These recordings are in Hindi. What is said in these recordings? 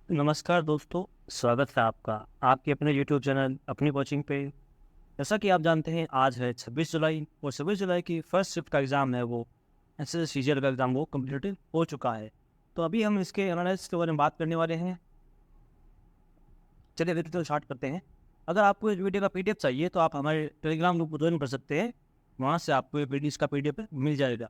नमस्कार दोस्तों, स्वागत है आपका आपके अपने यूट्यूब चैनल अपनी कोचिंग पे। जैसा कि आप जानते हैं आज है 26 जुलाई और 26 जुलाई की फर्स्ट शिफ्ट का एग्ज़ाम है वो एसएससी सीजीएल का एग्ज़ाम वो कम्प्लीट हो चुका है। तो अभी हम इसके एनालिसिस के बारे में बात करने वाले हैं। चलिए वीडियो स्टार्ट करते हैं। अगर आपको इस वीडियो का पीडीएफ चाहिए तो आप हमारे टेलीग्राम ग्रुप को ज्वाइन कर सकते हैं, वहाँ से आपको इसका पीडीएफ मिल जाएगा।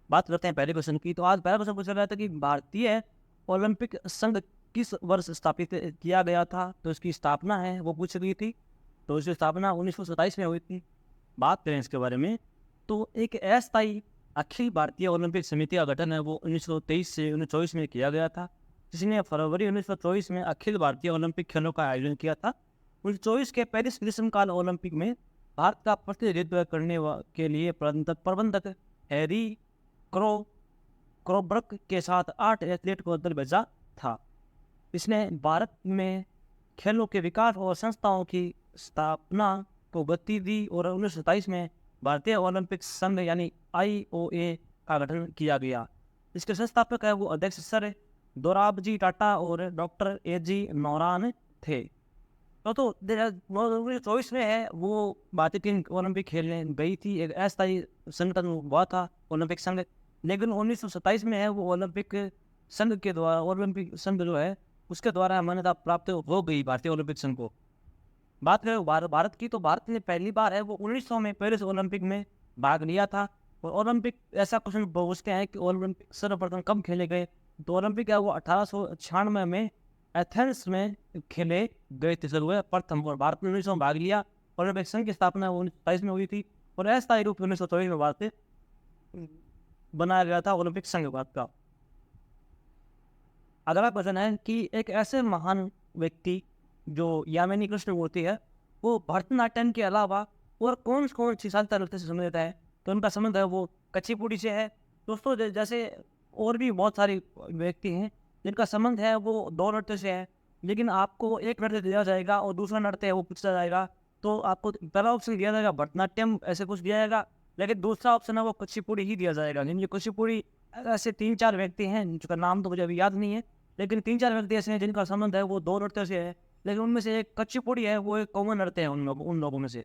बात करते हैं पहले क्वेश्चन की। तो आज पहला क्वेश्चन पूछा गया था कि भारतीय ओलंपिक संघ किस वर्ष स्थापित किया गया था। तो इसकी स्थापना है वो पूछ गई थी। तो इसकी स्थापना 1927 में हुई थी। बात करें इसके बारे में तो एक अस्थायी अखिल भारतीय ओलंपिक समिति का गठन है वो 1923 से 1924 में किया गया था, जिसने फरवरी 1924 में अखिल भारतीय ओलंपिक खेलों का आयोजन किया था। 1924 के पेरिस ग्रीष्मकाल ओलंपिक में भारत का प्रतिनिधित्व करने के लिए प्रबंधक हैरी क्रो क्रोब्रक के साथ 8 एथलीट को दल भेजा था। इसने भारत में खेलों के विकास और संस्थाओं की स्थापना को गति दी और 1927 में भारतीय ओलंपिक संघ यानी IOA का गठन किया गया। इसके संस्थापक है वो अध्यक्ष सर दोराबजी टाटा और डॉक्टर AG नौरान थे। तो 2024 में है वो भारतीय टीम ओलंपिक खेलने गई थी। एक अस्थायी संगठन हुआ था ओलंपिक संघ, लेकिन 1927 में है वो ओलंपिक संघ के द्वारा ओलंपिक संघ जो है उसके द्वारा मान्यता प्राप्त हो गई भारतीय ओलंपिक संघ को। बात करें भारत की, तो भारत ने पहली बार है वो 1900 में पेरिस ओलंपिक में भाग लिया था। और ओलंपिक ऐसा क्वेश्चन पूछते हैं कि ओलंपिक सर्वप्रथम कब खेले गए। तो ओलंपिक है वो 1896 में एथेंस में खेले गए थे शुरू हुए प्रथम, और भारत ने 1900 में भाग लिया। ओलंपिक संघ की स्थापना 1927 में हुई थी और अस्थायी रूप 1924 में भारत बनाया गया था ओलंपिक संघ भारत का। अगला क्वेश्चन है कि एक ऐसे महान व्यक्ति जो यामिनी कृष्णमूर्ति है वो भरतनाट्यम के अलावा और कौन सी शास्त्रीय नृत्य से संबंधित है। तो उनका संबंध है वो कुचिपुड़ी से है। दोस्तों जैसे और भी बहुत सारे व्यक्ति हैं जिनका संबंध है वो दो नृत्य से है, लेकिन आपको एक नृत्य दिया जाएगा और दूसरा नृत्य है वो पूछा जाएगा। तो आपको पहला ऑप्शन दिया जाएगा भरतनाट्यम ऐसे कुछ दिया जाएगा, लेकिन दूसरा ऑप्शन है वो कुचिपुड़ी ही दिया जाएगा। जिनकी कुचिपुड़ी ऐसे 3-4 व्यक्ति हैं जिनका नाम तो मुझे अभी याद नहीं है, लेकिन 3-4 व्यक्ति ऐसे हैं जिनका संबंध है वो दो नृत्य से है, लेकिन उनमें से एक कुचिपुड़ी है वो एक कॉमन नृत्य है उन लोगों में से।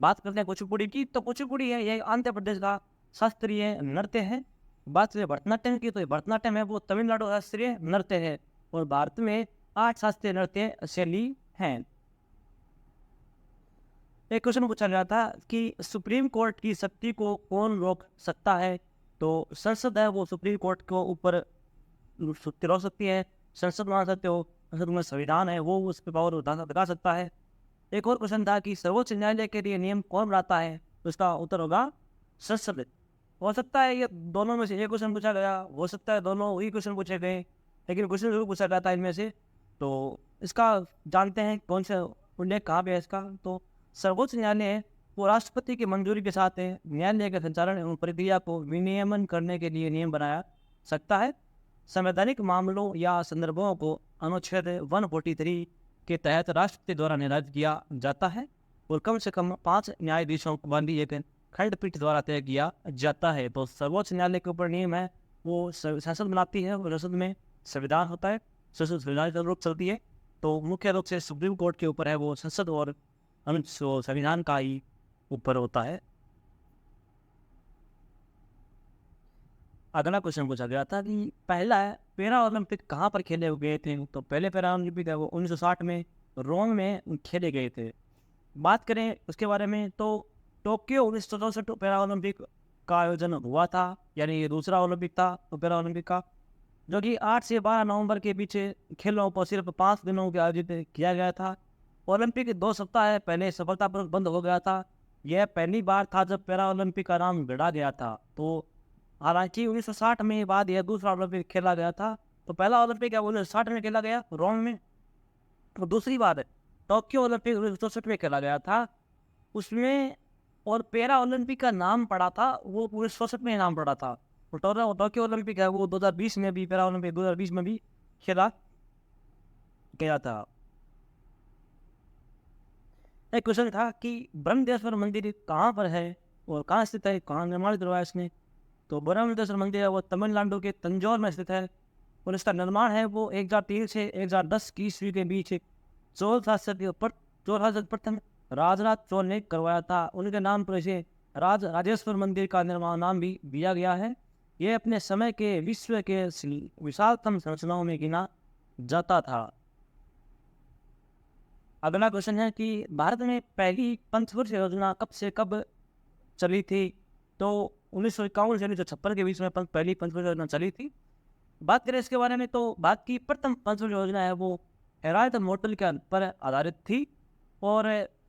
बात करते हैं कुचिपुड़ी की, तो कुचिपुड़ी है ये आंध्र प्रदेश का शास्त्रीय नृत्य है। बात करें भरतनाट्यम की, तो भरतनाट्यम है वो तमिलनाडु शास्त्रीय नृत्य है और भारत में 8 शास्त्रीय नृत्य शैली हैं। एक क्वेश्चन पूछा गया था कि सुप्रीम कोर्ट की शक्ति को कौन रोक सकता है। तो संसद है वो सुप्रीम कोर्ट को ऊपर रोक सकती है। संसद बना सकते हो, संसद में संविधान है वो उस पर पावर लगा सकता है। एक और क्वेश्चन था कि सर्वोच्च न्यायालय के लिए नियम कौन बनाता है। तो इसका उत्तर होगा संसद। हो सकता है ये दोनों में से एक क्वेश्चन पूछा गया, हो सकता है दोनों ही क्वेश्चन पूछे गए, लेकिन क्वेश्चन जरूर पूछा गया था इनमें से। तो इसका जानते हैं कौन सा उल्लेख कहाँ पे है इसका। तो सर्वोच्च न्यायालय है वो राष्ट्रपति की मंजूरी के साथ है न्यायालय के संचालन एवं प्रक्रिया को विनियमन करने के लिए नियम बनाया सकता है। संवैधानिक मामलों या संदर्भों को अनुच्छेद 143 के तहत राष्ट्रपति द्वारा निर्धारित किया जाता है और कम से कम 5 न्यायाधीशों को वाली एक खंडपीठ द्वारा तय किया जाता है। तो सर्वोच्च न्यायालय के ऊपर नियम है वो संसद बनाती है और संसद में संविधान होता है, संसद संविधान रूप चलती है। तो मुख्य रूप से सुप्रीम कोर्ट के ऊपर है वो संसद और संविधान का ही ऊपर होता है। अगला क्वेश्चन पूछा गया था कि पहला पैरा ओलंपिक कहाँ पर खेले गए थे। तो पहले पैरा ओलंपिक है वो 1960 में रोम में खेले गए थे। बात करें उसके बारे में तो टोक्यो 1964 पैरा ओलंपिक का आयोजन हुआ था, यानी ये दूसरा ओलंपिक था तो पैरा ओलंपिक का, जो कि 8 से 12 नवंबर के पीछे खेलों को सिर्फ 5 दिनों के आयोजित किया गया था। ओलंपिक 2 सप्ताह पहले सफलतापूर्वक बंद हो गया था। यह पहली बार था जब पैरा ओलंपिक का नाम गढ़ा गया था। तो हालांकि 1960 में बाद यह दूसरा ओलंपिक खेला गया था। तो पहला ओलंपिक है 1960 में खेला गया रोम में, तो दूसरी बार टोक्यो ओलंपिक 1964 में खेला गया था उसमें। और पैरा ओलंपिक का नाम पड़ा था वो 1964 में नाम पड़ा था। टोक्यो ओलंपिक है वो 2020 में भी, पैरा ओलंपिक 2020 में भी खेला गया था। एक क्वेश्चन था कि ब्रह्मदेश्वर मंदिर कहाँ पर है और कहाँ स्थित है, कहाँ निर्माण करवाया इसने। तो ब्रह्मदेश्वर मंदिर है वो तमिलनाडु के तंजौर में स्थित है और इसका निर्माण है वो 1003 से 1010 की ईस्वी के बीच 14 सदी पर 14 सदी प्रथम राजराज चोल ने करवाया था। उनके नाम पर इसे राजेश्वर मंदिर का निर्माण नाम भी दिया गया है। यह अपने समय के विश्व के विशालतम संरचनाओं में गिना जाता था। अगला क्वेश्चन है कि भारत में पहली पंचवर्षीय योजना कब से कब चली थी? तो 1951 से 1956 के बीच में पहली पंचवर्षीय योजना चली थी। बात करें इसके बारे में तो भारत की प्रथम पंचवर्षीय योजना है वो हेराल्ड मॉडल के पर आधारित थी और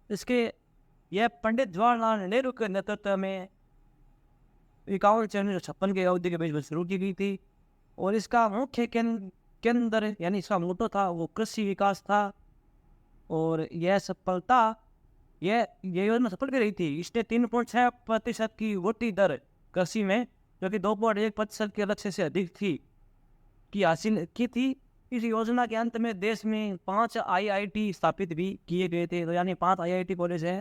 इसके यह पंडित जवाहरलाल नेहरू के नेतृत्व में 51 से 1956 के अवधि के बीच में शुरू की गई थी और इसका मुख्य केंद्र यानी इसका मोटो था वो कृषि विकास था। और यह सफलता यह योजना सफल भी रही थी। इसने 3.6% की वृद्धि दर कृषि में, जो कि 2.1% के लक्ष्य से अधिक थी, की हासिल की थी। इस योजना के अंत में देश में 5 IIT स्थापित भी किए गए थे। तो यानी 5 IIT कॉलेज है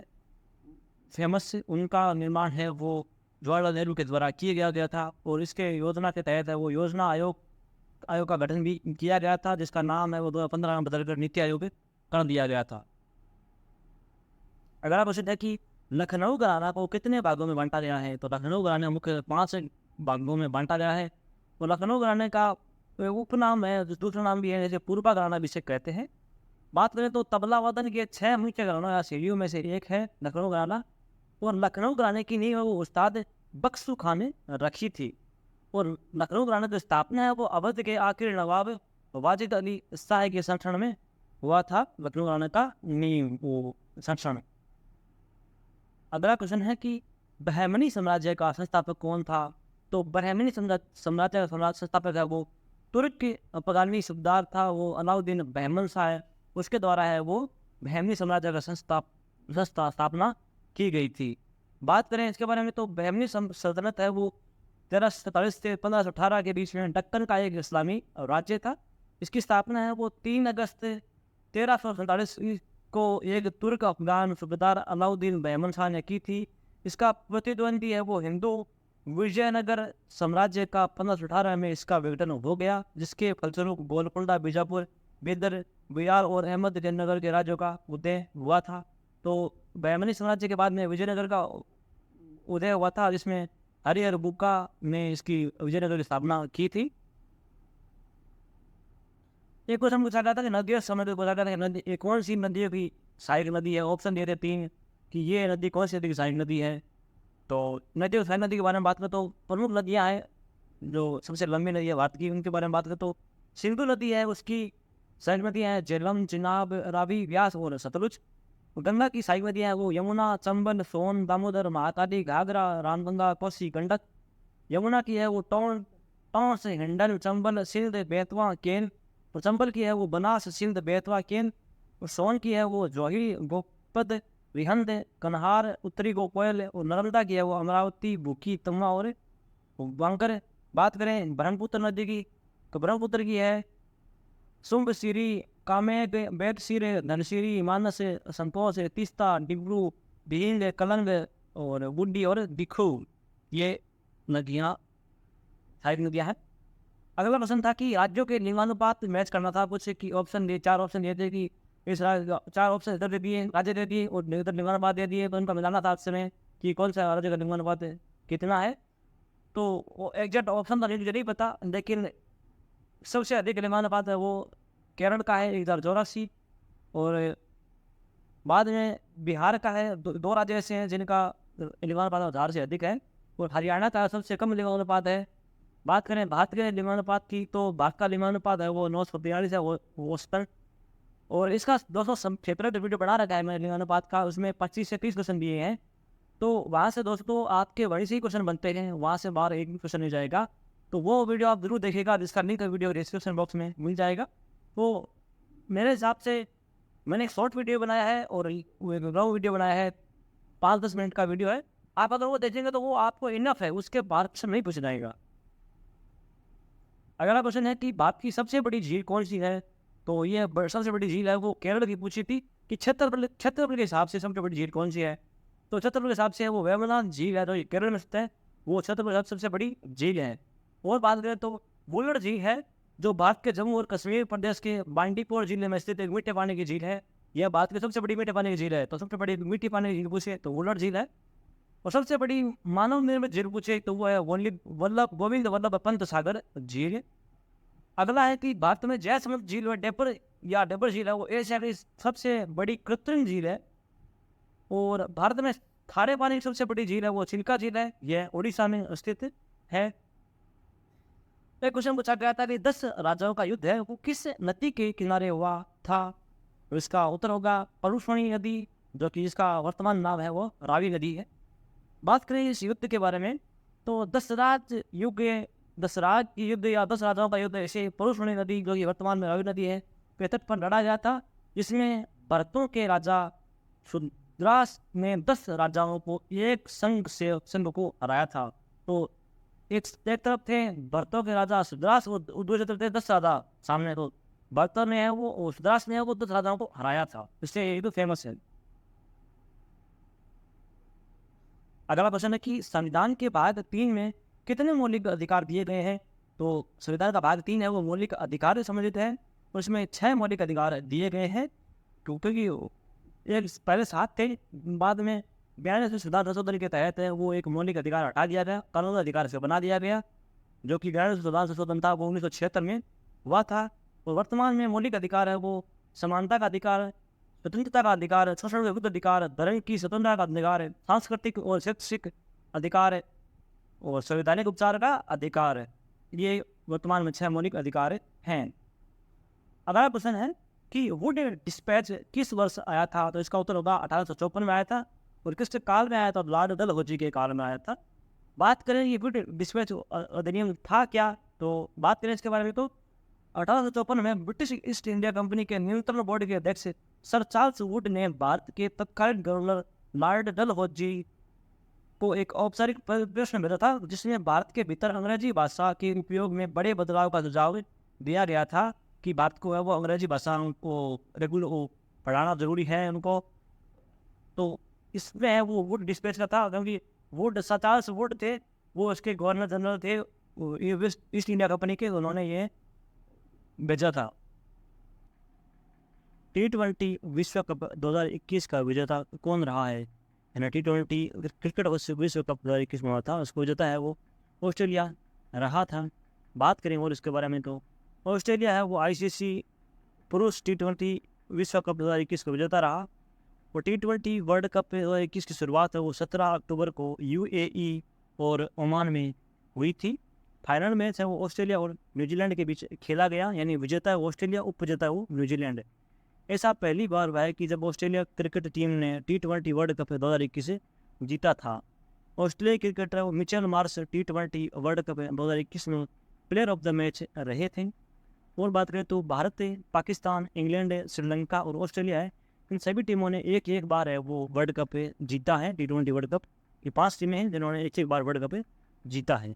फेमस, उनका निर्माण है वो जवाहरलाल नेहरू के द्वारा किया गया था। और इसके योजना के तहत है वो योजना आयोग का गठन भी किया गया था, जिसका नाम है वो 2015 में बदलकर नीति आयोग कर दिया गया था। अगला क्वेश्चन है कि लखनऊ घराना को कितने भागों में बांटा गया है? तो लखनऊ घराना मुख्य 5 भागों में बांटा गया है। तो लखनऊ घराने का उपनाम है, दूसरा नाम भी है, जैसे पूर्वा घराना भी इसे कहते हैं। बात करें तो तबला वादन के 6 मुख्य घरानों या शैलियों में से एक है लखनऊ घराना। और लखनऊ घराने की नींव वो उस्ताद बख्शू खान ने रखी थी। और लखनऊ घराने की स्थापना है वो अवध के आखिरी नवाब वाजिद अली शाह के शासन में हुआ था। लखनऊ घराने का नींव वो शासन। अगला क्वेश्चन है कि बहमनी साम्राज्य का संस्थापक कौन था? तो बहमनी साम्राज्य का संस्थापक है वो तुर्क के अफगानी सुबेदार था वो अलाउद्दीन बहमन शाह है। उसके द्वारा है वो बहमनी साम्राज्य का स्थापना की गई थी। बात करें इसके बारे में तो बहमनी सल्तनत है वो 1347 से 1518 के बीच में दक्कन का एक इस्लामी राज्य था। इसकी स्थापना है वो 3 अगस्त 1347 को एक तुर्क अफगान सूबेदार अलाउद्दीन बहमन शाह ने की थी। इसका प्रतिद्वंदी है वो हिंदू विजयनगर साम्राज्य का 1518 में इसका विघटन हो गया, जिसके फलस्वरूप गोलकुंडा, बीजापुर, बेदर, बियार और अहमदनगर के राज्यों का उदय हुआ था। तो बहमनी साम्राज्य के बाद में विजयनगर का उदय हुआ था, जिसमें हरिहर बुक्का ने इसकी विजयनगर की स्थापना की थी। एक क्वेश्चन पूछा गया था कि नदियों समय पूछा गया था कि नदी कौन सी नदियों की सहायक नदी है। ऑप्शन दिए थे 3 कि ये नदी कौन सी नदी की सहायक नदी है। तो नदियों सहायक नदी के बारे में बात करें तो प्रमुख नदियाँ हैं जो सबसे लंबी नदी है भारत की, उनके बारे में बात करें तो सिंधु नदी है, उसकी सहायक नदियाँ हैं झेलम, चिनाब, रावी, व्यास और सतलुज। गंगा की सहायक नदियाँ हैं वो यमुना, चंबल, सोन, दामोदर, महाकाली, घाघरा, रामगंगा, कोसी, गंडक। यमुना की है वो टॉन्स, हिंडल, चंबल, सिंध, बेतवा, केन। और चंबल की है वो बनास, सिंध, बेतवा, केन। और सोन की है वो जोही, गोपद, रिहंद, कन्हार, उत्तरी गोकोयल। और नर्मदा की है वो अमरावती, बुकी, तम्मा और बांकर। बात करें ब्रह्मपुत्र नदी की तो ब्रह्मपुत्र की है सुम्ब, सिरी, कामेग, बेतसिर, धनसिरी, मानस, संतोष, तीस्ता, डिब्रू, भील, कलंग और बुड्डी और दिखू। ये नदियाँ सहायक नदियाँ हैं। अगला प्रश्न था कि राज्यों के लिंगानुपात मैच करना था कुछ कि ऑप्शन दिए 4 ऑप्शन दिए थे कि इस 4 ऑप्शन इधर दे दिए, राज्य दे दिए और इधर लिंगानुपात दे दिए। तो उनका मिलाना था आपसे में कि कौन सा राज्य का लिंगानुपात कितना है। तो वो एग्जैक्ट ऑप्शन तो मुझे नहीं पता, लेकिन सबसे अधिक लिंगानुपात है वो केरल का है 1084। और बाद में बिहार का है। 2 राज्य ऐसे हैं जिनका लिंगानुपात 1000 से अधिक है। और हरियाणा का सबसे कम लिंगानुपात है। बात करें भारत के लिंगानुपात की तो भारत का लिंगानुपात है वो 942 है वो औसतन। और इसका 200 सेपरेट वीडियो बना रखा है मैंने लिंगानुपात का, उसमें 25 से 30 क्वेश्चन दिए हैं। तो वहाँ से दोस्तों आपके वहीं से ही क्वेश्चन बनते हैं, वहाँ से बाहर एक भी क्वेश्चन नहीं जाएगा। तो वो वीडियो आप जरूर देखिएगा, जिसका लिंक वीडियो डिस्क्रिप्शन बॉक्स में मिल जाएगा। तो मेरे हिसाब से मैंने एक शॉर्ट वीडियो बनाया है और वो एक लॉन्ग वीडियो बनाया है, 5-10 मिनट का वीडियो है। आप अगर वो देखेंगे तो वो आपको इनफ है, उसके बाहर क्वेश्चन नहीं पूछ जाएगा। अगला क्वेश्चन है कि भारत की सबसे बड़ी झील कौन सी है। तो ये सबसे बड़ी झील है वो केरल की पूछी थी कि छत्तीसगढ़ के हिसाब से सबसे बड़ी झील कौन सी है। तो छत्तीसगढ़ के हिसाब से वो वेमनाथ झील है, तो ये केरल में स्थित है, वो छत्तीसगढ़ सबसे बड़ी झील है। और बात करें तो वुलर झील है जो भारत के जम्मू और कश्मीर प्रदेश के बांडीपोर जिले में स्थित एक मीठे पानी की झील है। यह भारत की सबसे बड़ी मीठे पानी की झील है। तो सबसे बड़ी मीठी पानी की झील पूछे तो वुलर झील है। और सबसे बड़ी मानव निर्मित झील पूछे तो वो है गोविंद वल्लभ पंत सागर झील। अगला है कि भारत में जयसमंद झील व डेबर झील है वो एशिया की सबसे बड़ी कृत्रिम झील है। और भारत में खारे पानी की सबसे बड़ी झील है वो चिल्का झील है, यह उड़ीसा में स्थित है। एक क्वेश्चन पूछा गया था कि 10 राजाओं का युद्ध है वो किस नदी के किनारे हुआ था। तो इसका उत्तर होगा परुष्मणी नदी, जो कि इसका वर्तमान नाम है वो रावी नदी है। बात करें इस युद्ध के बारे में तो 10 राज युद्ध या 10 राजाओं का युद्ध ऐसे परुष्मणी नदी, जो कि वर्तमान में रावी नदी है, के तट पर लड़ा गया था, जिसमें भरतों के राजा सुद्रास ने 10 राजाओं को एक संघ को हराया था। तो एक तरफ थे भरतों के राजा सुद्रास और दूसरी तरफ थे 10 राजा सामने। तो भरतों ने है वो सुद्रास ने है वो 10 राजाओं को हराया था, इसलिए ये तो फेमस है। अगला क्वेश्चन है कि संविधान के भाग 3 में कितने मौलिक अधिकार दिए गए हैं। तो संविधान का भाग 3 है वो मौलिक अधिकार से संबंधित है और इसमें 6 मौलिक अधिकार दिए गए हैं, क्योंकि एक पहले 7 थे, बाद में 42वें संविधान संशोधन के तहत है वो एक मौलिक अधिकार हटा दिया गया, कानूनी अधिकार से बना दिया गया, जो कि 42वें संविधान संशोधन था वो 1976 में हुआ था। और वर्तमान में मौलिक अधिकार है वो समानता का अधिकार, स्वतंत्रता का अधिकार, शोषण के विरुद्ध अधिकार, धर्म की स्वतंत्रता का अधिकार है, सांस्कृतिक और शैक्षिक अधिकार है और संवैधानिक उपचार का अधिकार है। ये वर्तमान में 6 मौलिक अधिकार हैं। अगला प्रश्न है कि वुड डिस्पैच किस वर्ष आया था। तो इसका उत्तर होगा 1854 में आया था। और किस काल में आया था। लॉर्ड डलहौजी के काल में आया था। बात करें ये वुड डिस्पैच अधिनियम था क्या, तो बात करें इसके बारे में तो 1854 में ब्रिटिश ईस्ट इंडिया कंपनी के नियंत्रण बोर्ड के अध्यक्ष सर चार्ल्स वुड ने भारत के तत्कालीन गवर्नर लॉर्ड डलहौजी को एक औपचारिक प्रश्न भेजा था, जिसमें भारत के भीतर अंग्रेजी भाषा के उपयोग में बड़े बदलाव का सुझाव दिया गया था कि भारत को है वो अंग्रेजी भाषा को रेगुलर पढ़ाना जरूरी है उनको। तो इसमें है वो वुड डिस्पैच का था, क्योंकि वुड सर चार्ल्स वुड थे वो उसके गवर्नर जनरल थे ईस्ट इंडिया कंपनी के, उन्होंने ये भेजा था। T20 विश्व कप 2021 का विजेता कौन रहा है। T20 क्रिकेट विश्व कप 2021 में हुआ था, उसको विजेता है वो ऑस्ट्रेलिया रहा था। बात करें और इसके बारे में तो ऑस्ट्रेलिया है वो ICC पुरुष T20 विश्व कप 2021 का विजेता रहा। और T20 वर्ल्ड कप 2021 की शुरुआत है वो 17 अक्टूबर को UAE और ओमान में हुई थी। फाइनल मैच है वो ऑस्ट्रेलिया और न्यूजीलैंड के बीच खेला गया, यानी विजेता है ऑस्ट्रेलिया, उप विजेता है वो न्यूजीलैंड। ऐसा पहली बार हुआ है कि जब ऑस्ट्रेलिया क्रिकेट टीम ने T20 वर्ल्ड कप 2021 जीता था। ऑस्ट्रेलिया क्रिकेटर वो Mitchell Marsh T20 world cup 2021 में प्लेयर ऑफ द मैच रहे थे। और बात करें तो भारत, पाकिस्तान, इंग्लैंड, श्रीलंका और ऑस्ट्रेलिया है, इन सभी टीमों ने एक एक बार है वो वर्ल्ड कप जीता है। T20 वर्ल्ड कप ये 5 टीमें हैं जिन्होंने एक बार वर्ल्ड कप जीता है।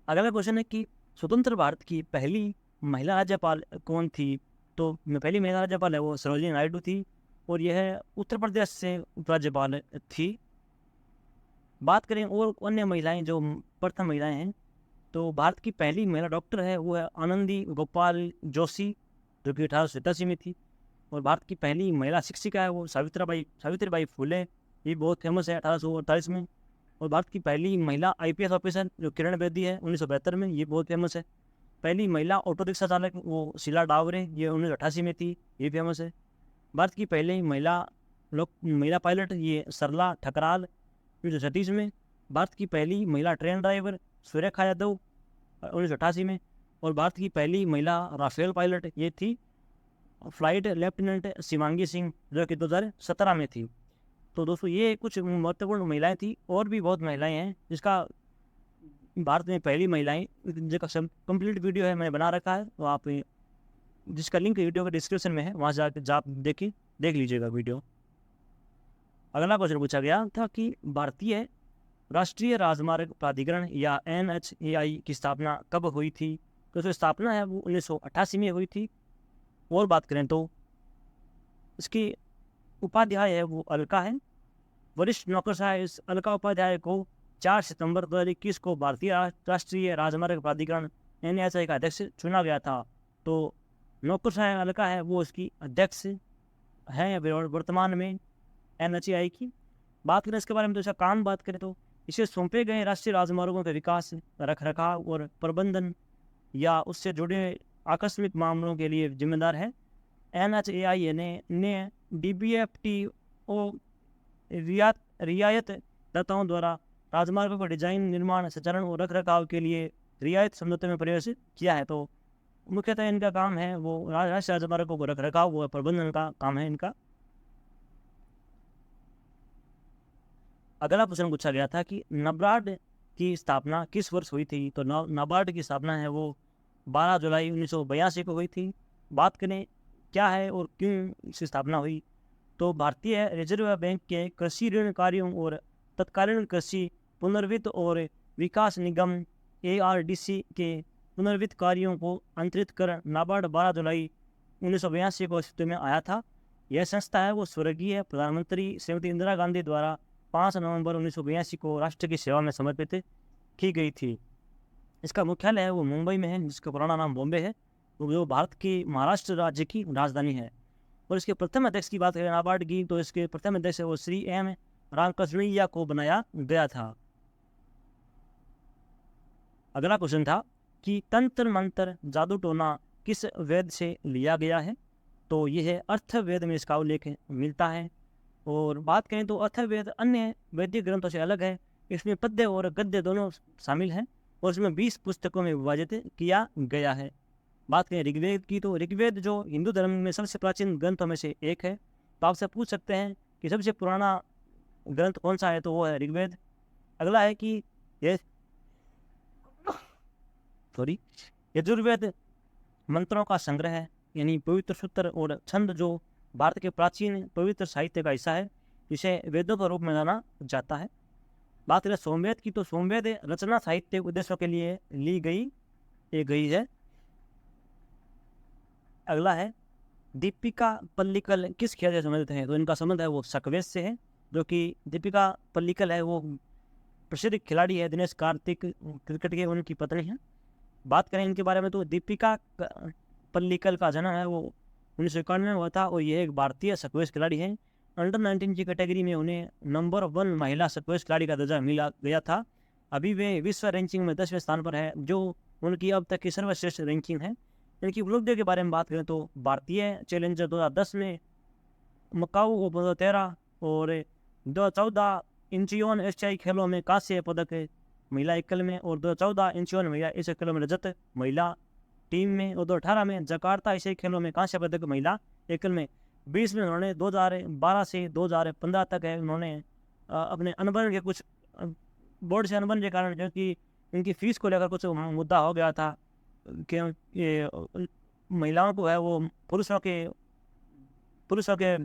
अगला क्वेश्चन है कि स्वतंत्र भारत की पहली महिला राज्यपाल कौन थी। तो पहली महिला राज्यपाल है वो सरोजिनी नायडू थी और यह उत्तर प्रदेश से उपराज्यपाल थी। बात करें और अन्य महिलाएं जो प्रथम महिलाएं हैं, तो भारत की पहली महिला डॉक्टर है वो है आनंदी गोपाल जोशी, जो कि 1887 में थी। और भारत की पहली महिला शिक्षिका है वो सावित्रीबाई फुले, ये बहुत फेमस है 1848 में। और भारत की पहली महिला IPS ऑफिसर जो किरण बेदी है 1972 में, ये बहुत फेमस है। पहली महिला ऑटो रिक्शा चालक वो शीला डावरे, ये 1988 में थी, ये फेमस है। भारत की पहली महिला पायलट ये सरला ठकराल 1936 में। भारत की पहली महिला ट्रेन ड्राइवर सुरेखा यादव 1988 में। और भारत की पहली महिला राफेल पायलट ये थी फ्लाइट लेफ्टिनेंट शिवांगी सिंह, जो कि 2017 में थी। तो दोस्तों ये कुछ महत्वपूर्ण महिलाएं थी, और भी बहुत महिलाएं हैं जिसका भारत में पहली महिलाएं जिसका कंप्लीट वीडियो है मैंने बना रखा है, तो आप जिसका लिंक वीडियो के डिस्क्रिप्शन में है, वहाँ जाकर आप देख लीजिएगा वीडियो। अगला क्वेश्चन पूछा गया था कि भारतीय राष्ट्रीय राजमार्ग प्राधिकरण या NHAI की स्थापना कब हुई थी। तो इसकी स्थापना है वो 1988 में हुई थी। और बात करें तो इसकी उपाध्याय है वो अलका है। वरिष्ठ नौकरशाह इस अलका उपाध्याय को 4 सितंबर 2021 को भारतीय राष्ट्रीय राजमार्ग प्राधिकरण NHAI का अध्यक्ष चुना गया था। तो नौकरशाह अलका है वो उसकी अध्यक्ष है वर्तमान में NHAI की। बात करें इसके बारे में तो इसका काम बात करें तो इसे सौंपे गए राष्ट्रीय राजमार्गों के विकास, रख रखाव और प्रबंधन या उससे जुड़े आकस्मिक मामलों के लिए जिम्मेदार है। NHAI ने DBFTO रियायत दाताओं द्वारा राजमार्गों को डिजाइन, निर्माण, संचालन और रख रखाव के लिए रियायत समझौते में प्रवेश किया है। तो मुख्यतः इनका काम है वो राष्ट्रीय राजमार्गों को रख रखाव व प्रबंधन का काम है इनका। अगला प्रश्न पूछा गया था कि नाबार्ड की स्थापना किस वर्ष हुई थी। तो नाबार्ड की स्थापना है वो 12 जुलाई 1982 को हुई थी। बात करें क्या है और क्यों इसकी स्थापना हुई, तो भारतीय रिजर्व बैंक के कृषि ऋण कार्यों और तत्कालीन कृषि पुनर्वित्त और विकास निगम ARDC के पुनर्वित्त कार्यों को अंतरित कर नाबार्ड 12 जुलाई 1982 को अस्तित्व में आया था। यह संस्था है वो स्वर्गीय प्रधानमंत्री श्रीमती इंदिरा गांधी द्वारा 5 नवंबर 1982 को राष्ट्र की सेवा में समर्पित की गई थी। इसका मुख्यालय है वो मुंबई में है, जिसका पुराना नाम बॉम्बे है, जो भारत की महाराष्ट्र राज्य की राजधानी है। और इसके प्रथम अध्यक्ष की बात करें नाबार्ड की, तो इसके प्रथम अध्यक्ष है वो श्री M रामकृष्णैया को बनाया गया था। अगला क्वेश्चन था कि तंत्र मंत्र जादू टोना किस वेद से लिया गया है। तो यह है अर्थवेद में इसका उल्लेख मिलता है। और बात करें तो अर्थवेद अन्य वैदिक ग्रंथों से अलग है। इसमें पद्य और गद्य दोनों शामिल हैं और इसमें 20 पुस्तकों में विभाजित किया गया है। बात करें ऋग्वेद की, तो ऋग्वेद जो हिंदू धर्म में सबसे प्राचीन ग्रंथों में से एक है। तो आपसे पूछ सकते हैं कि सबसे पुराना ग्रंथ कौन सा है, तो वो है ऋग्वेद। अगला है कि यजुर्वेद मंत्रों का संग्रह है, यानी पवित्र सूत्र और छंद जो भारत के प्राचीन पवित्र साहित्य का हिस्सा है, जिसे वेदों के रूप में जाना जाता है। बात करें सोमवेद की, तो सोमवेद रचना साहित्य उद्देश्यों के लिए ली गई है। अगला है दीपिका पल्लिकल किस खेल से संबंधित है। तो इनका संबंध है वो शकवेश से है, जो कि दीपिका पल्लिकल है वो प्रसिद्ध खिलाड़ी है, दिनेश कार्तिक क्रिकेट के उनकी पत्नी है। बात करें इनके बारे में तो दीपिका पल्लिकल का जन्म है वो 1991 में हुआ था और यह एक भारतीय स्क्वैश खिलाड़ी है। अंडर 19 की कैटेगरी में उन्हें नंबर 1 महिला स्क्वैश खिलाड़ी का दर्जा मिला गया था। अभी वे विश्व रैंकिंग में 10वें स्थान पर है, जो उनकी अब तक की सर्वश्रेष्ठ रैंकिंग है। इनकी उपलब्धियों के बारे में बात करें तो भारतीय चैलेंजर 2010 में, मकाऊ 2013 और 2014 इंचियोन एशियाई खेलों में कांस्य पदक महिला एकल में और 2014 इंचियोन महिला एशियाई खेलों में रजत महिला टीम में और 2018 में जकार्ता एशियाई खेलों में कांस्य पदक महिला एकल में। 20 में उन्होंने 2012 से 2015 तक है उन्होंने अपने अनबन के कुछ बोर्ड से अनबन के कारण, जो कि इनकी फीस को लेकर कुछ मुद्दा हो गया था कि महिलाओं को है वो पुरुषों के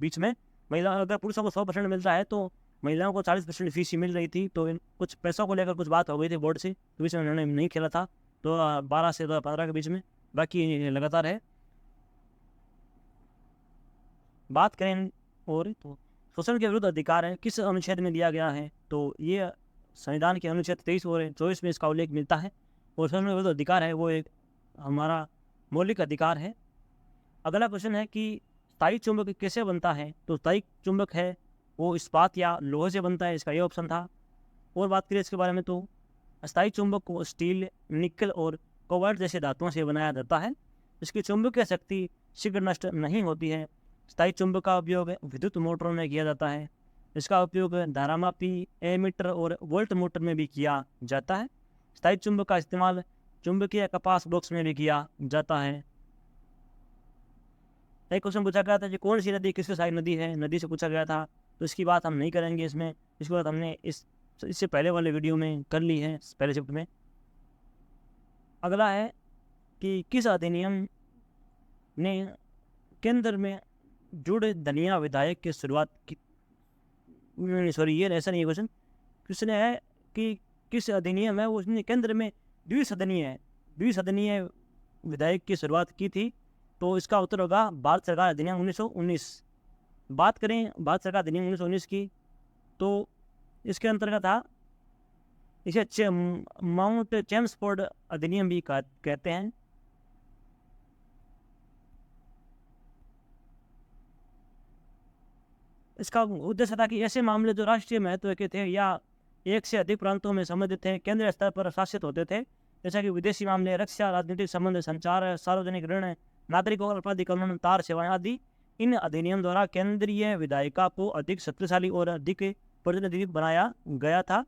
बीच में अगर पुरुषों को 100% मिलता है तो महिलाओं को 40% फीस ही मिल रही थी। तो कुछ पैसों को लेकर कुछ बात हो गई थी बोर्ड से, तो बीच में उन्होंने नहीं खेला था 2012 से 2015 के बीच में, बाकी लगातार है। बात करें और तो शोषण के विरुद्ध अधिकार है किस अनुच्छेद में दिया गया है। तो ये संविधान के अनुच्छेद 23 और 24 में इसका उल्लेख मिलता है। और शोषण के विरुद्ध अधिकार है वो एक हमारा मौलिक अधिकार है। अगला क्वेश्चन है कि स्थायी चुंबक कैसे बनता है। तो स्थायी चुंबक है वो इस्पात या लोहे से बनता है, इसका ये ऑप्शन था। और बात करें इसके बारे में तो स्थायी चुंबक को स्टील, निकल और कोबाल्ट जैसे धातुओं से बनाया जाता है। इसकी चुंबकीय शक्ति शीघ्र नष्ट नहीं होती है। स्थायी चुंबक का उपयोग विद्युत मोटरों में किया जाता है। इसका उपयोग धारामापी, एमीटर और वोल्ट मोटर में भी किया जाता है। स्थायी चुंबक का इस्तेमाल चुंबकीय कपास बॉक्स में भी किया जाता है। एक क्वेश्चन पूछा गया था कि कौन सी नदी किसके सारी नदी है, नदी से पूछा गया था, तो इसकी बात हम नहीं करेंगे इसमें। इसके बाद हमने इससे पहले वाले वीडियो में कर ली है, पहले शिफ्ट में। अगला है कि किस अधिनियम ने केंद्र में जुड़ धनिया विधायक की शुरुआत की। सॉरी, ये ऐसा नहीं है क्वेश्चन। क्वेश्चन है कि किस अधिनियम है वो उसने केंद्र में द्विसदनीय विधायक की शुरुआत की थी। तो इसका उत्तर होगा भारत सरकार अधिनियम 1919। बात करें भारत सरकार अधिनियम 1919 की, तो इसके अंतर्गत था इसे माउंट चेम्सफोर्ड अधिनियम भी कहते हैं। इसका उद्देश्य था कि ऐसे मामले जो राष्ट्रीय महत्व के थे या एक से अधिक प्रांतों में संबंधित थे केंद्रीय स्तर पर शासित होते थे, जैसा कि विदेशी मामले, रक्षा, राजनीतिक संबंध, संचार, सार्वजनिक ऋण, नागरिकों और आपराधिक कानून, तार सेवाएं आदि। इन अधिनियम द्वारा केंद्रीय विधायिका को अधिक शक्तिशाली और अधिक प्रतिनिधित्व बनाया गया था।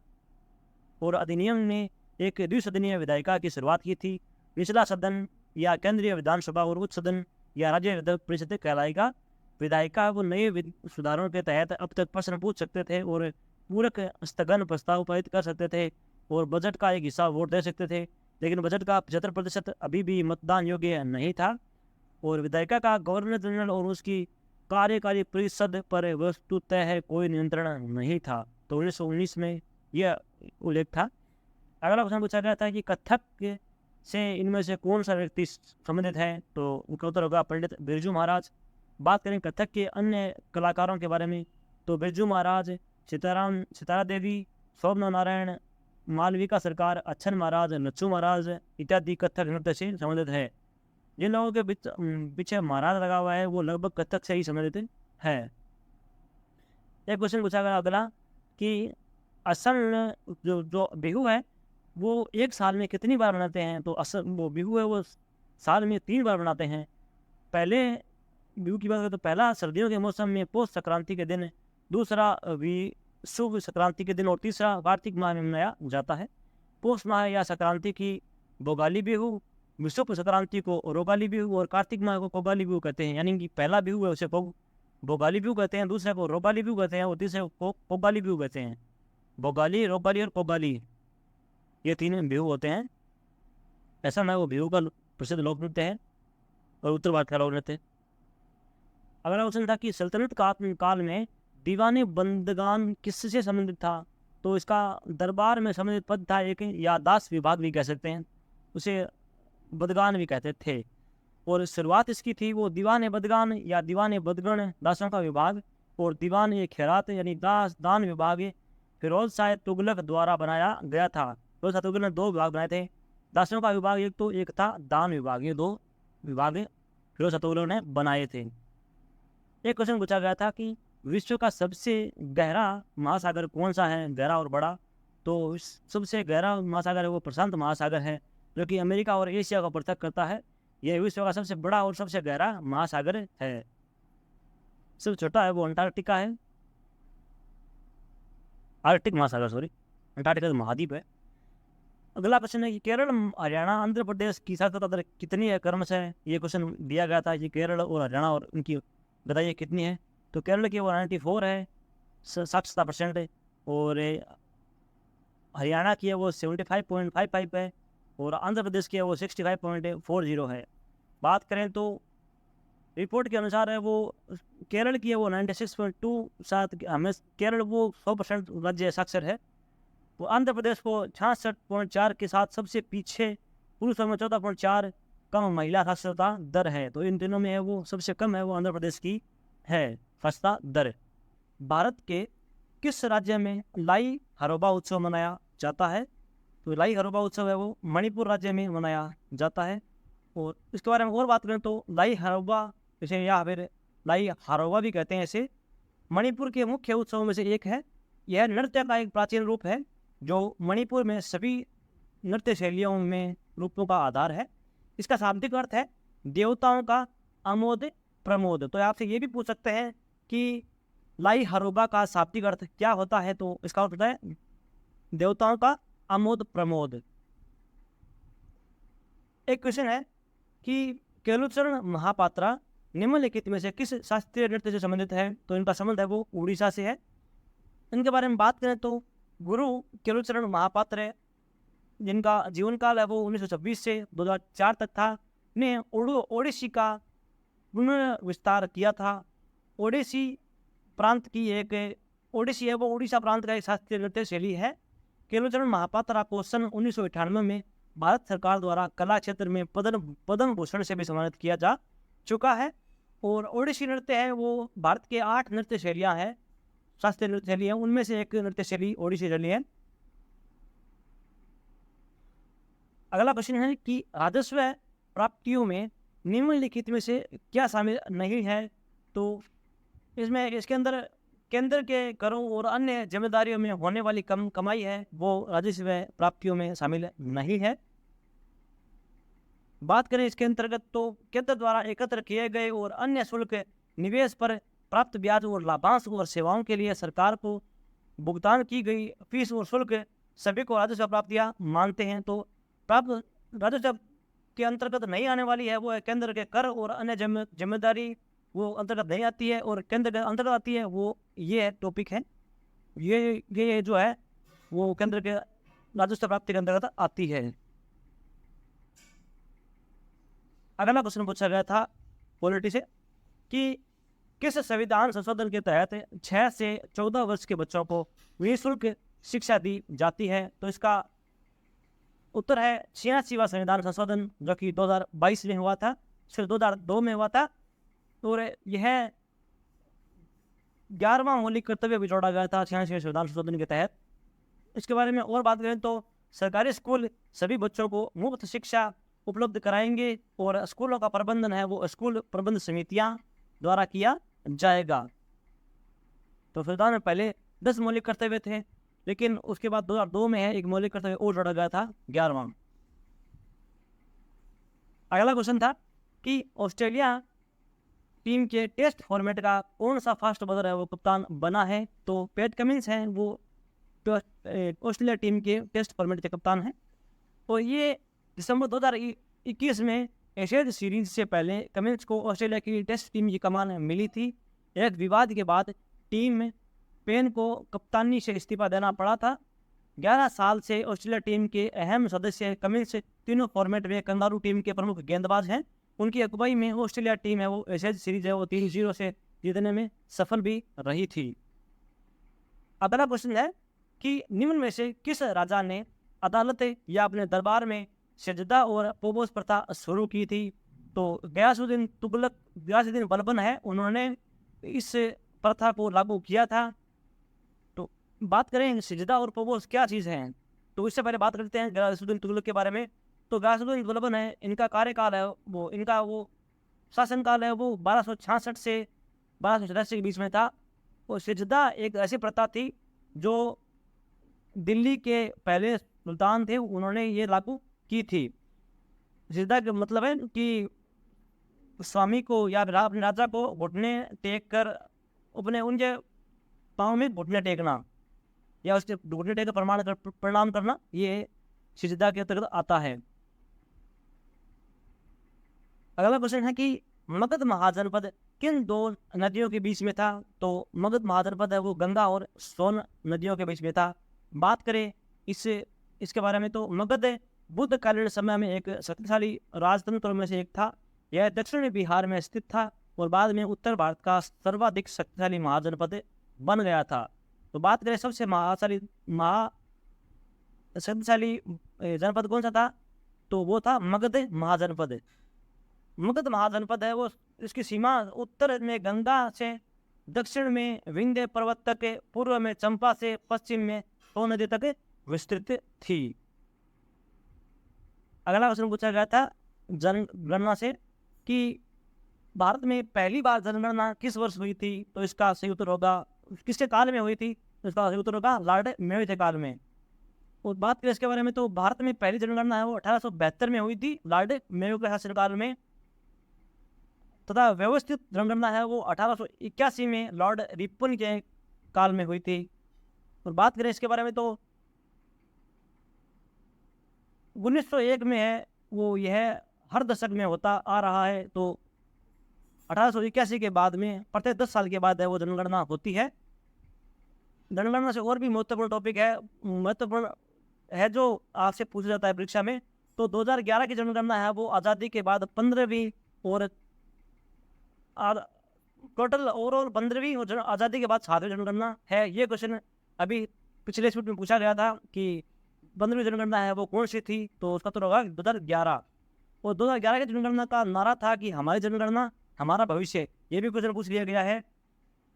और अधिनियम ने एक द्विसदनीय विधायिका की शुरुआत की थी। निचला सदन या केंद्रीय विधानसभा और उच्च सदन या राज्य विधान परिषद कहलाएगा। विधायिका वो नए सुधारों के तहत अब तक प्रश्न पूछ सकते थे और पूरक स्थगन प्रस्ताव पारित कर सकते थे और बजट का एक हिस्सा वोट दे सकते थे, लेकिन बजट का 75% अभी भी मतदान योग्य नहीं था। और विधायिका का गवर्नर जनरल और उसकी कार्यकारी परिषद पर वस्तुतः कोई नियंत्रण नहीं था। तो 1919 में यह उल्लेख था। अगला क्वेश्चन पूछा गया था कि कथक से इनमें से कौन सा व्यक्ति संबंधित है, तो उनका उत्तर होगा पंडित बिरजू महाराज। बात करें कथक के अन्य कलाकारों के बारे में, तो बिरजू महाराज, सितारा देवी, शोभना नारायण, मालविका सरकार, अच्छन महाराज, नच्चू महाराज इत्यादि कथक नृत्य से संबंधित है। जिन लोगों के पीछे महाराज लगा हुआ है वो लगभग कथक से ही संबंधित है। एक क्वेश्चन पूछा गया अगला कि असल जो बिहू है वो एक साल में कितनी बार मनाते हैं, तो असल वो बिहू है वो साल में 3 बार मनाते हैं। पहले बिहू की बात करें तो पहला सर्दियों के मौसम में पौष संक्रांति के दिन, दूसरा शुभ संक्रांति के दिन और तीसरा कार्तिक माह में मनाया जाता है। पौष माह या संक्रांति की भोगाली बिहू, विषुव संक्रांति को रोगाली बिहू और कार्तिक माह को कोगाली बिहू कहते हैं। यानी कि पहला बिहू है उसे भोगाली बिहू कहते हैं, दूसरे को रोगाली बिहू कहते हैं और तीसरे को कोगाली बिहू कहते हैं। भोगाली, रोगाली और कोगाली ये 3 बिहू होते हैं। ऐसा मैं वो बिहू का प्रसिद्ध लोक नृत्य है और उत्तर भारत का लोक नृत्य। अगला क्वेश्चन था कि सल्तनत काल में दीवाने बंदगान किससे संबंधित था, तो इसका दरबार में संबंधित पद था एक, या दास विभाग भी कह सकते हैं, उसे बदगान भी कहते थे। और शुरुआत इसकी थी वो दीवान बदगान या दीवान बदगण दासों का विभाग, और दीवान खैरात यानी दान विभाग फिरोज शाह तुगलक द्वारा बनाया गया था। फिरोज शाह तुगलक ने 2 विभाग बनाए थे दासों का विभाग, एक था दान विभाग। ये 2 विभाग फिरोज शाह तुगलक ने बनाए थे। एक क्वेश्चन पूछा गया था कि विश्व का सबसे गहरा महासागर कौन सा है, गहरा और बड़ा, तो सबसे गहरा महासागर है वो प्रशांत महासागर है, जो कि अमेरिका और एशिया को पृथक करता है। यह विश्व का सबसे बड़ा और सबसे गहरा महासागर है। सबसे छोटा है वो अंटार्कटिका है, आर्कटिक महासागर, सॉरी, अंटार्कटिका तो महाद्वीप है। अगला क्वेश्चन है कि केरल, हरियाणा, आंध्र प्रदेश की सार्थकता दर कितनी है क्रमश है। ये क्वेश्चन दिया गया था कि केरल और हरियाणा और उनकी बताइए कितनी है, तो केरल की वो 94 है, 60% है, और हरियाणा की है वो 75.55 है, और आंध्र प्रदेश की है वो 65.40 है। बात करें तो रिपोर्ट के अनुसार है वो केरल की है वो 96.27, हमें केरल वो 100% राज्य साक्षर है। वो आंध्र प्रदेश को 66.4 के साथ सबसे पीछे, पुरुषों में 14.4 कम महिला साक्षरता दर है। तो इन तीनों में है वो सबसे कम है वो आंध्र प्रदेश की है साक्षरता दर। भारत के किस राज्य में लाई हरोबा उत्सव मनाया जाता है, तो लाई हरोबा उत्सव है वो मणिपुर राज्य में मनाया जाता है। और इसके बारे में और बात करें तो लाई हरोबा, इसे या फिर लाई हरोबा भी कहते हैं, इसे मणिपुर के मुख्य उत्सवों में से एक है। यह नृत्य का एक प्राचीन रूप है जो मणिपुर में सभी नृत्य शैलियों में रूपों का आधार है। इसका शाब्दिक अर्थ है देवताओं का आमोद प्रमोद। तो आपसे ये भी पूछ सकते हैं कि लाई हरोबा का शाब्दिक अर्थ क्या होता है, तो इसका अर्थ होता है देवताओं का आमोद प्रमोद। एक क्वेश्चन है कि केलुचरण महापात्रा निम्नलिखित में से किस शास्त्रीय नृत्य से संबंधित है, तो इनका संबंध है वो उड़ीसा से है। इनके बारे में बात करें तो गुरु केलुचरण महापात्र है, जिनका जीवन काल है वो 1926 से 2004 तक था, ने ओडिसी का पुनर्विस्तार किया था। ओडिसी प्रांत की एक ओडिसी है वो उड़ीसा प्रांत का एक शास्त्रीय नृत्य शैली है। केलुचरण महापात्रा को सन 1998 में भारत सरकार द्वारा कला क्षेत्र में पद्म भूषण से भी सम्मानित किया जा चुका है। और ओडिसी नृत्य है वो भारत के 8 नृत्य शैलियाँ हैं, शास्त्रीय नृत्य शैली है, उनमें से एक नृत्य शैली ओडिसी शैली है। अगला क्वेश्चन है कि राजस्व प्राप्तियों में निम्नलिखित में से क्या शामिल नहीं है। तो इसमें इसके अंदर केंद्र के करों और अन्य जिम्मेदारियों में होने वाली कमाई है वो राजस्व प्राप्तियों में शामिल नहीं है। बात करें इसके अंतर्गत तो केंद्र द्वारा एकत्र किए गए और अन्य शुल्क, निवेश पर प्राप्त ब्याज और लाभांश और सेवाओं के लिए सरकार को भुगतान की गई फीस और शुल्क सभी को राजस्व प्राप्तियां मानते हैं। तो प्राप्त राजस्व के अंतर्गत नहीं आने वाली है वो है केंद्र के कर और अन्य जिम्मेदारी, वो अंतर्गत नहीं आती है। और केंद्र के अंतर्गत आती है वो ये टॉपिक है, ये जो है वो केंद्र के राजस्व प्राप्ति के अंतर्गत आती है। अगला क्वेश्चन पूछा गया था पॉलिटी से कि किस संविधान संशोधन के तहत 6 से 14 वर्ष के बच्चों को निःशुल्क शिक्षा दी जाती है। तो इसका उत्तर है 86वां संविधान संशोधन, जो कि 2022 में हुआ था, फिर 2002 में हुआ था। और यह 11वां मौलिक कर्तव्य भी जोड़ा गया था 86वें संविधान संशोधन के तहत। इसके बारे में और बात करें तो सरकारी स्कूल सभी बच्चों को मुफ्त शिक्षा उपलब्ध कराएंगे और स्कूलों का प्रबंधन है वो स्कूल प्रबंध समितियां द्वारा किया जाएगा। तो संविधान में पहले 10 मौलिक कर्तव्य थे, लेकिन उसके बाद 2002 में है एक मौलिक कर्तव्य और जोड़ा गया था 11वां। अगला क्वेश्चन था कि ऑस्ट्रेलिया टीम के टेस्ट फॉर्मेट का कौन सा फास्ट बॉलर है वो कप्तान बना है। तो पैट कमिंस हैं वो ऑस्ट्रेलिया टीम के टेस्ट फॉर्मेट के कप्तान हैं। और ये दिसंबर 2021 में एशियाई सीरीज से पहले कमिंस को ऑस्ट्रेलिया की टेस्ट टीम की कमान मिली थी। एक विवाद के बाद टीम में पेन को कप्तानी से इस्तीफा देना पड़ा था। 11 साल से ऑस्ट्रेलिया टीम के अहम सदस्य कमिंस तीनों फॉर्मेट में कंगारू टीम के प्रमुख गेंदबाज हैं। उनकी अगुवाई में ऑस्ट्रेलिया टीम है वो एशियाई सीरीज है वो 3-0 से जीतने में सफल भी रही थी। अगला क्वेश्चन है कि निम्न में से किस राजा ने अदालत या अपने दरबार में सजदा और पोबोस प्रथा शुरू की थी। तो गयासुद्दीन बलबन है, उन्होंने इस प्रथा को लागू किया था। तो बात करें सजदा और पोबोस क्या चीज़ है, तो इससे पहले बात करते हैं गयासुद्दीन तुगलक के बारे में। तो गयासुद्दीन बलबन है, इनका कार्यकाल है वो इनका वो शासनकाल है वो 1266 से 1284 के बीच में था। और सजदा एक ऐसी प्रथा थी जो दिल्ली के पहले सुल्तान थे उन्होंने ये लागू की थी। सजदा का मतलब है कि स्वामी को या अपने राजा को घुटने टेक कर अपने उनके पाँव में घुटने टेकना या उसके घुटने टेक कर प्रणाम करना, ये सजदा के अंतर्गत आता है। अगला क्वेश्चन है कि मगध महाजनपद किन 2 नदियों के बीच में था। तो मगध महाजनपद है वो गंगा और सोन नदियों के बीच में था। बात करें इसके बारे में तो मगध बुद्धकालीन समय में एक शक्तिशाली राजतंत्र में से एक था। यह दक्षिणी बिहार में स्थित था और बाद में उत्तर भारत का सर्वाधिक शक्तिशाली महाजनपद बन गया था। तो बात करें सबसे शक्तिशाली जनपद कौन सा था, तो वो था मगध महाजनपद। मगध महाजनपद है वो इसकी सीमा उत्तर में गंगा से, दक्षिण में विंध्य पर्वत तक, पूर्व में चंपा से, पश्चिम में सोन नदी तक विस्तृत थी। अगला क्वेश्चन पूछा गया था जनगणना से कि भारत में पहली बार जनगणना किस वर्ष हुई थी। तो इसका सही उत्तर होगा किसके काल में हुई थी, तो इसका सही उत्तर होगा लॉर्ड मेयो के काल में। और बात करें इसके बारे में तो भारत में पहली जनगणना है वो 1872 में हुई थी लॉर्ड मेयो के शासनकाल में, तथा व्यवस्थित जनगणना है वो 1881 में लॉर्ड रिपन के काल में हुई थी। और बात करें इसके बारे में तो 1901 में है वो यह हर दशक में होता आ रहा है। तो 1881 के बाद में प्रत्येक 10 साल के बाद है वो जनगणना होती है। जनगणना से और भी महत्वपूर्ण है जो आपसे पूछा जाता है परीक्षा में। तो 2011 की जनगणना है वो आज़ादी के बाद 15वीं और टोटल ओवरऑल 15वीं और आज़ादी के बाद 7वीं जनगणना है। ये क्वेश्चन अभी पिछले स्पीड में पूछा गया था कि 15वीं जनगणना है वो कौन सी थी, तो उसका तो होगा 2011। और 2011 की जनगणना का नारा था कि हमारी जनगणना हमारा भविष्य, ये भी क्वेश्चन पूछ लिया गया है।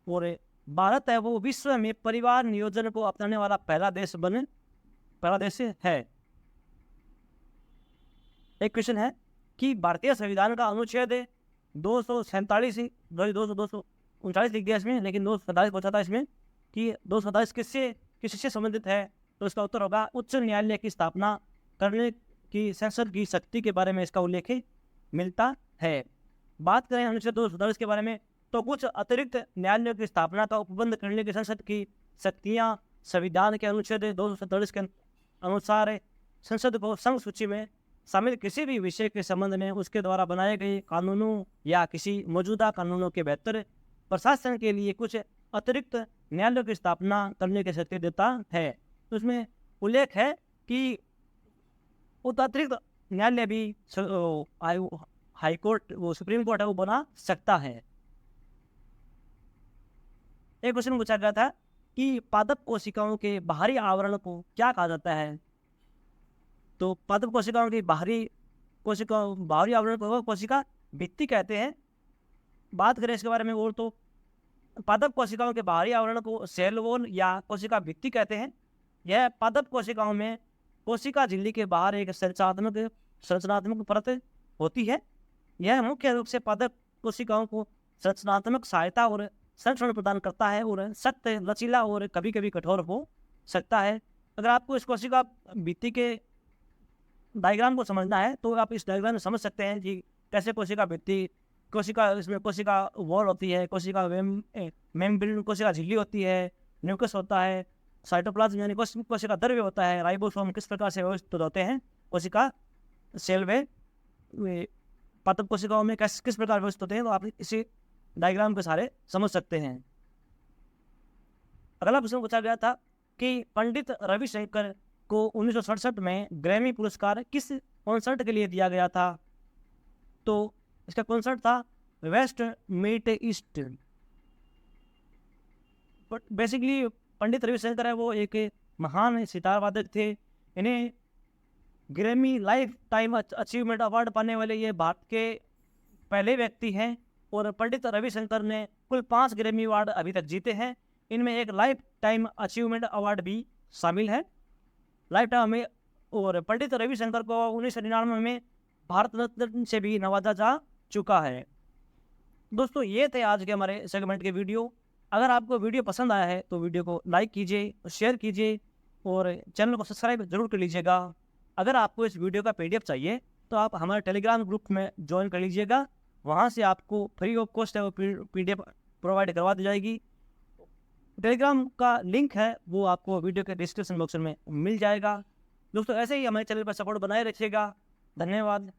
और भारत है वो विश्व में परिवार नियोजन को अपनाने वाला पहला देश है। एक क्वेश्चन है कि भारतीय संविधान का अनुच्छेद 247 239 लिख दिया इसमें, लेकिन 247 पूछा था इसमें कि 247 किससे संबंधित है, तो इसका उत्तर होगा उच्च न्यायालय की स्थापना करने की संसद की शक्ति के बारे में इसका उल्लेख मिलता है। बात करें अनुच्छेद 247 के बारे में, तो कुछ अतिरिक्त न्यायालयों की स्थापना का उपबंध करने की संसद की शक्तियां संविधान के अनुच्छेद 247 के अनुसार संसद को संघ सूची में शामिल किसी भी विषय के संबंध में उसके द्वारा बनाए गए कानूनों या किसी मौजूदा कानूनों के बेहतर प्रशासन के लिए कुछ अतिरिक्त न्यायालयों की स्थापना करने की शक्ति देता है। तो उसमें उल्लेख है कि उस अतिरिक्त न्यायालय भी हाई कोर्ट, वो सुप्रीम कोर्ट है, वो बना सकता है। एक क्वेश्चन पूछा गया था कि पादप कोशिकाओं के बाहरी आवरण को क्या कहा जाता है, तो पादप कोशिकाओं की बाहरी आवरण को कोशिका भित्ति कहते हैं। बात करें इसके बारे में और, तो पादप कोशिकाओं के बाहरी आवरण को सेल वॉल या कोशिका भित्ति कहते हैं। यह पादप कोशिकाओं में कोशिका झिल्ली के बाहर एक संरचनात्मक परत होती है। यह मुख्य रूप से पादप कोशिकाओं को संरचनात्मक सहायता और संरक्षण प्रदान करता है और सख्त, लचीला और कभी कभी कठोर हो सकता है। अगर आपको इस कोशिका भित्ति के डायग्राम को समझना है तो आप इस डायग्राम में समझ सकते हैं कि कैसे कोशिका भित्ति, इसमें कोशिका वॉल होती है, कोशिका मेम्ब्रेन, कोशिका झिल्ली होती है, न्यूक्लियस होता है, साइटोप्लाज्म यानी कोशिका द्रव्य होता है, राइबोसोम किस प्रकार से व्यवस्थित होते हैं कोशिका सेल में, पादप कोशिकाओं में किस प्रकार व्यवस्थित होते हैं, तो आप इसी डायग्राम के सारे समझ सकते हैं। अगला प्रश्न पूछा गया था कि पंडित रविशंकर को 1967 में ग्रैमी पुरस्कार किस कॉन्सर्ट के लिए दिया गया था, तो इसका कॉन्सर्ट था west meet east. But basically Pandit Ravishankar है वो एक महान सितार वादक थे। इन्हें Grammy lifetime achievement award पाने वाले ये भारत के पहले व्यक्ति हैं और पंडित रविशंकर ने कुल 5 ग्रैमी अवार्ड अभी तक जीते हैं। इनमें एक लाइफ टाइम अचीवमेंट अवार्ड भी शामिल है लाइफ टाइम में। और पंडित रविशंकर को 1999 में भारत रत्न से भी नवाजा जा चुका है। दोस्तों ये थे आज के हमारे सेगमेंट के वीडियो। अगर आपको वीडियो पसंद आया है तो वीडियो को लाइक कीजिए, शेयर कीजिए और चैनल को सब्सक्राइब जरूर कर लीजिएगा। अगर आपको इस वीडियो का PDF चाहिए तो आप हमारे टेलीग्राम ग्रुप में ज्वाइन कर लीजिएगा। वहाँ से आपको फ्री ऑफ कॉस्ट है वो PDF प्रोवाइड करवा दी जाएगी। टेलीग्राम का लिंक है वो आपको वीडियो के डिस्क्रिप्शन बॉक्स में मिल जाएगा। दोस्तों ऐसे ही हमारे चैनल पर सपोर्ट बनाए रखिएगा। धन्यवाद।